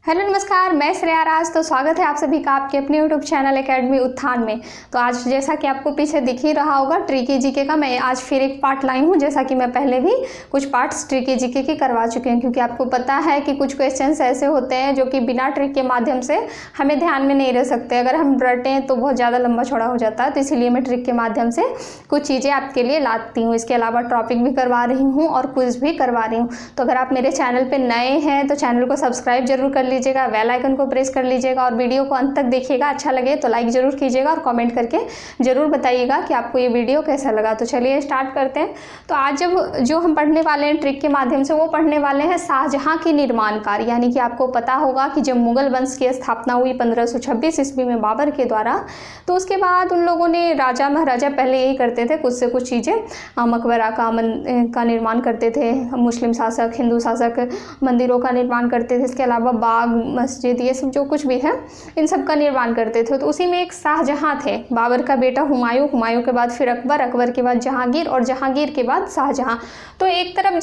Hello नमस्कार, मैं श्रेया राज। तो स्वागत है आप सभी का आपके अपने यूट्यूब चैनल एकेडमी उत्थान में। तो आज जैसा कि आपको पीछे दिख ही रहा होगा ट्रिकी जीके का, मैं आज फिर एक पार्ट लाई हूँ। जैसा कि मैं पहले भी कुछ पार्ट्स ट्रिकी जीके की करवा चुकी हूँ, क्योंकि आपको पता है कि कुछ क्वेश्चंस ऐसे होते हैं जो कि बिना ट्रिक के माध्यम से हमें ध्यान में नहीं रह सकते। अगर हम रटें तो बहुत ज़्यादा लंबा चौड़ा हो जाता है, तो इसीलिए मैं ट्रिक के माध्यम से कुछ चीज़ें आपके लिए लाती हूँ। इसके अलावा टॉपिक भी करवा रही हूँ और क्विज भी करवा रही हूँ। तो अगर आप मेरे चैनल पर नए हैं तो चैनल को सब्सक्राइब जरूर कर लीजिएगा, बेल आइकन को प्रेस कर लीजिएगा और वीडियो को अंत तक देखिएगा। अच्छा लगे तो लाइक जरूर कीजिएगा और कमेंट करके जरूर बताइएगा कि आपको ये वीडियो कैसा लगा। तो चलिए स्टार्ट करते हैं। तो आज जो हम पढ़ने वाले हैं ट्रिक के माध्यम से, वो पढ़ने वाले हैं शाहजहां की निर्माण कार्य। यानी कि आपको पता होगा कि जब मुगल वंश की स्थापना हुई 1526 ईस्वी में बाबर के द्वारा, तो उसके बाद उन लोगों ने राजा महाराजा पहले यही करते थे, कुछ से कुछ चीज़ें, मकबरा का निर्माण करते थे, मुस्लिम शासक हिंदू शासक मंदिरों का निर्माण करते थे, इसके अलावा बाग मस्जिद ये सब जो कुछ भी है इन सब का निर्माण करते थे। तो उसी में एक शाहजहां थे, बाबर का बेटा हुमायूं, हुमायूं के बाद फिर अकबर, अकबर के बाद जहांगीर और जहांगीर के बाद शाहजहां। तो एक तरफ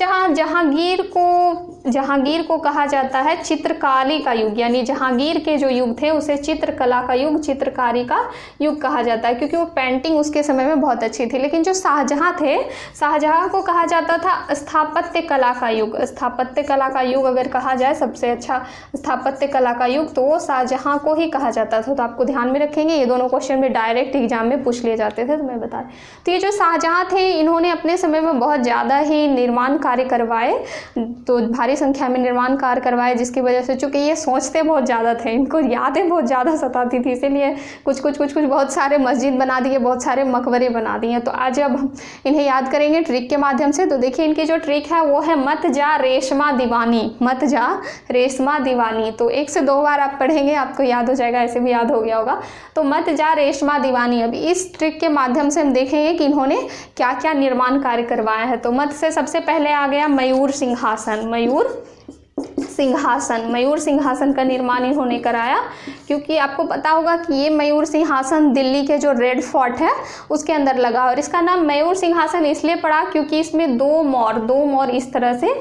जहांगीर को कहा जाता है चित्रकारी का युग, यानी जहांगीर के जो युग थे उसे चित्रकला का युग, चित्रकारी का युग कहा जाता है, क्योंकि वो पेंटिंग उसके समय में बहुत अच्छी थी। लेकिन जो शाहजहां थे, शाहजहां को कहा जाता था स्थापत्य कला का युग। स्थापत्य कला का युग अगर कहा जाए सबसे अच्छा स्थापत्य कला का युग, तो वो शाहजहां को ही कहा जाता था। तो आपको ध्यान में रखेंगे, ये दोनों क्वेश्चन में डायरेक्ट एग्जाम में पूछ लिए जाते थे, तो मैं बता। तो ये जो शाहजहां थे, इन्होंने अपने समय में बहुत ज़्यादा ही निर्माण कार्य करवाए, तो भारी संख्या में निर्माण कार्य करवाए, जिसकी वजह से चूंकि ये सोचते बहुत ज़्यादा थे, इनको यादें बहुत ज़्यादा सताती थी, इसीलिए कुछ बहुत सारे मस्जिद बना दिए, बहुत सारे मकबरे बना दिए। तो आज अब हम इन्हें याद करेंगे ट्रिक के माध्यम से। तो देखिए इनकी जो ट्रिक है वो है मत जा रेशमा दीवानी, मत जा रेशमा दीवानी। तो 1 से 2 बार आप पढ़ेंगे आपको याद हो जाएगा, ऐसे भी याद हो गया होगा। तो मत जा रेशमा दीवानी। अब इस ट्रिक के माध्यम से हम देखेंगे कि इन्होंने क्या क्या निर्माण कार्य करवाया है। तो मत से सबसे पहले आ गया मयूर सिंहासन। मयूर सिंहासन का निर्माण इन्होंने कराया, क्योंकि आपको पता होगा कि ये मयूर सिंहासन दिल्ली के जो रेड फोर्ट है उसके अंदर लगा, और इसका नाम मयूर सिंहासन इसलिए पड़ा क्योंकि इसमें दो मोर इस तरह से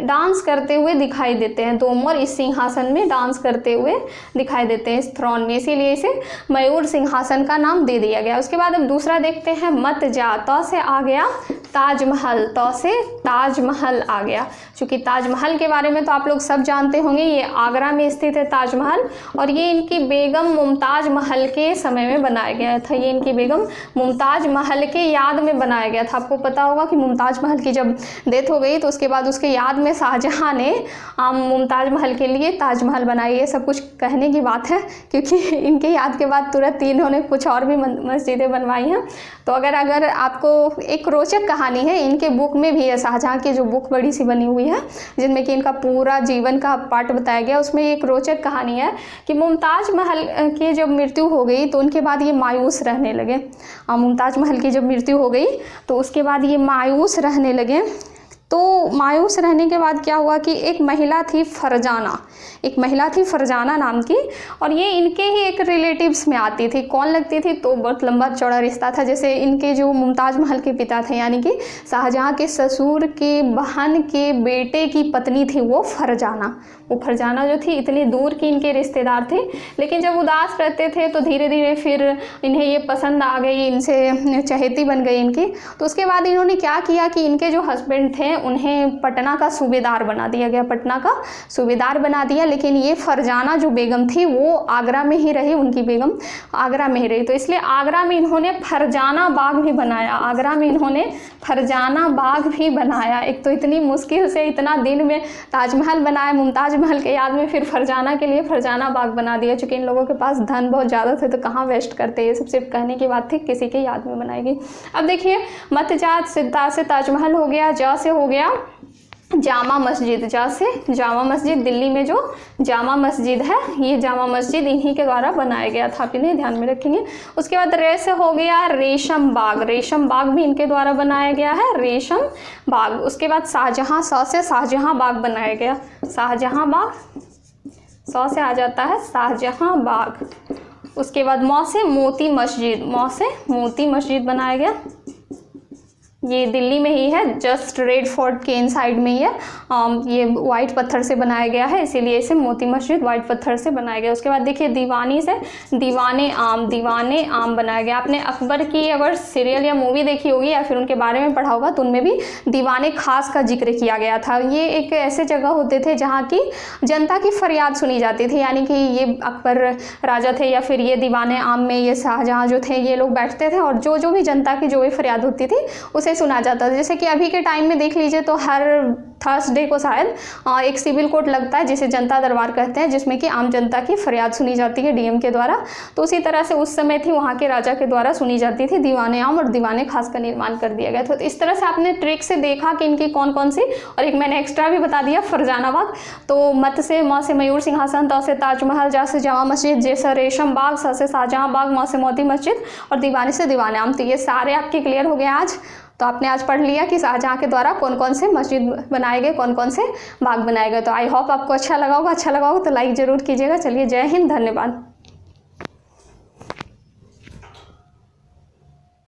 डांस करते हुए दिखाई देते हैं। 2 मोर इस सिंहासन में डांस करते हुए दिखाई देते हैं, इस थ्रोन में, इसीलिए इसे मयूर सिंहासन का नाम दे दिया गया। उसके बाद हम दूसरा देखते हैं मत जा। तो से आ गया ताजमहल, तो से ताजमहल आ गया। चूँकि ताजमहल के बारे में तो आप लोग सब जानते होंगे, ये आगरा में स्थित है ताजमहल, और ये इनकी बेगम मुमताज महल के समय में बनाया गया था। ये इनकी बेगम मुमताज महल के याद में बनाया गया था। आपको पता होगा कि मुमताज महल की जब डेथ हो गई तो उसके बाद उसके याद में शाहजहां ने मुमताज महल के लिए ताजमहल बनाई। ये सब कुछ कहने की बात है, क्योंकि इनके याद के बाद तुरंत इन्होंने कुछ और भी मस्जिदें बनवाई हैं। तो अगर आपको एक रोचक कहानी है, इनके बुक में भी है, शाहजहां की जो बुक बड़ी सी बनी हुई है जिनमें कि इनका पूरा जीवन का पार्ट बताया गया, उसमें एक रोचक कहानी है कि मुमताज महल की जब मृत्यु हो गई तो उनके बाद ये मायूस रहने लगे। मुमताज महल की जब मृत्यु हो गई तो उसके बाद ये मायूस रहने लगे। तो मायूस रहने के बाद क्या हुआ कि एक महिला थी फरजाना नाम की, और ये इनके ही एक रिलेटिव्स में आती थी। कौन लगती थी? तो बहुत लंबा चौड़ा रिश्ता था। जैसे इनके जो मुमताज महल के पिता थे, यानी कि शाहजहां के ससुर के बहन के बेटे की पत्नी थी वो फरजाना जो थी, इतनी दूर की इनके रिश्तेदार थे। लेकिन जब उदास रहते थे तो धीरे धीरे फिर इन्हें ये पसंद आ गई, इनसे चहेती बन गई इनकी। तो उसके बाद इन्होंने क्या किया कि इनके जो हस्बैंड थे उन्हें पटना का सूबेदार बना दिया गया, लेकिन ये फरजाना जो बेगम थी वो आगरा में ही रही, उनकी बेगम आगरा में ही रही। तो इसलिए आगरा में इन्होंने फरजाना बाग भी बनाया। एक तो इतनी मुश्किल से इतना दिन में ताजमहल बनाया मुमताज महल के याद में, फिर फरजाना के लिए फरजाना बाग बना दिया। चूँकि इन लोगों के पास धन बहुत ज़्यादा थे तो कहाँ वेस्ट करते, ये सब सिर्फ कहने की बात थी, किसी के याद में बनाई गई। अब देखिए मत जा से ताजमहल हो गया, जा से हो गया जामा मस्जिद। दिल्ली में जो जामा मस्जिद है, ये जामा मस्जिद इन्हीं के द्वारा बनाया गया था, आप इन्हें ध्यान में रखेंगे। उसके बाद रे से हो गया रेशम बाग भी इनके द्वारा बनाया गया है, रेशम बाग। उसके बाद शाहजहां, से शाहजहां बाग बनाया गया, शाहजहां बाग, से आ जाता है शाहजहां बाग। उसके बाद मौ से मोती मस्जिद बनाया गया, ये दिल्ली में ही है, जस्ट रेड फोर्ट के इन साइड में ही है। ये वाइट पत्थर से बनाया गया है, इसीलिए इसे मोती मस्जिद वाइट पत्थर से बनाया गया। उसके बाद देखिए दीवानी से दीवाने आम बनाया गया। आपने अकबर की अगर सीरियल या मूवी देखी होगी या फिर उनके बारे में पढ़ा होगा तो उनमें भी दीवाने खास का जिक्र किया गया था। ये एक ऐसे जगह होते थे जहाँ की जनता की फरियाद सुनी जाती थी, यानी कि ये अकबर राजा थे या फिर ये दीवाने आम में ये शाहजहाँ जो थे ये लोग बैठते थे और जो भी जनता की जो भी फरियाद होती थी उसे सुना जाता था। जैसे कि अभी के टाइम में देख लीजिए तो हर थर्सडे को शायद एक सिविल कोर्ट लगता है जिसे जनता दरबार कहते हैं, जिसमें कि आम जनता की फरियाद सुनी जाती है डीएम के द्वारा। तो उसी तरह से उस समय थी वहाँ के राजा के द्वारा सुनी जाती थी दीवाने आम और दीवाने खास का निर्माण कर दिया गया था। तो इस तरह से आपने ट्रिक से देखा कि इनकी कौन कौन सी, और एक मैंने एक्स्ट्रा भी बता दिया फरजाना बाग। तो मत से म से मयूर सिंहासन, त से ताजमहल, जा से जामा मस्जिद, जे से रेशम बाग, स से शाहजहाँ बाग, म से मोती मस्जिद और दीवाने से दीवाने आम। तो ये सारे आपके क्लियर हो गए आज। तो आपने आज पढ़ लिया कि शाहजहाँ के द्वारा कौन कौन से मस्जिद बनाए गए, कौन कौन से बाग बनाए गए। तो आई होप आपको अच्छा लगा होगा तो लाइक ज़रूर कीजिएगा। चलिए, जय हिंद, धन्यवाद।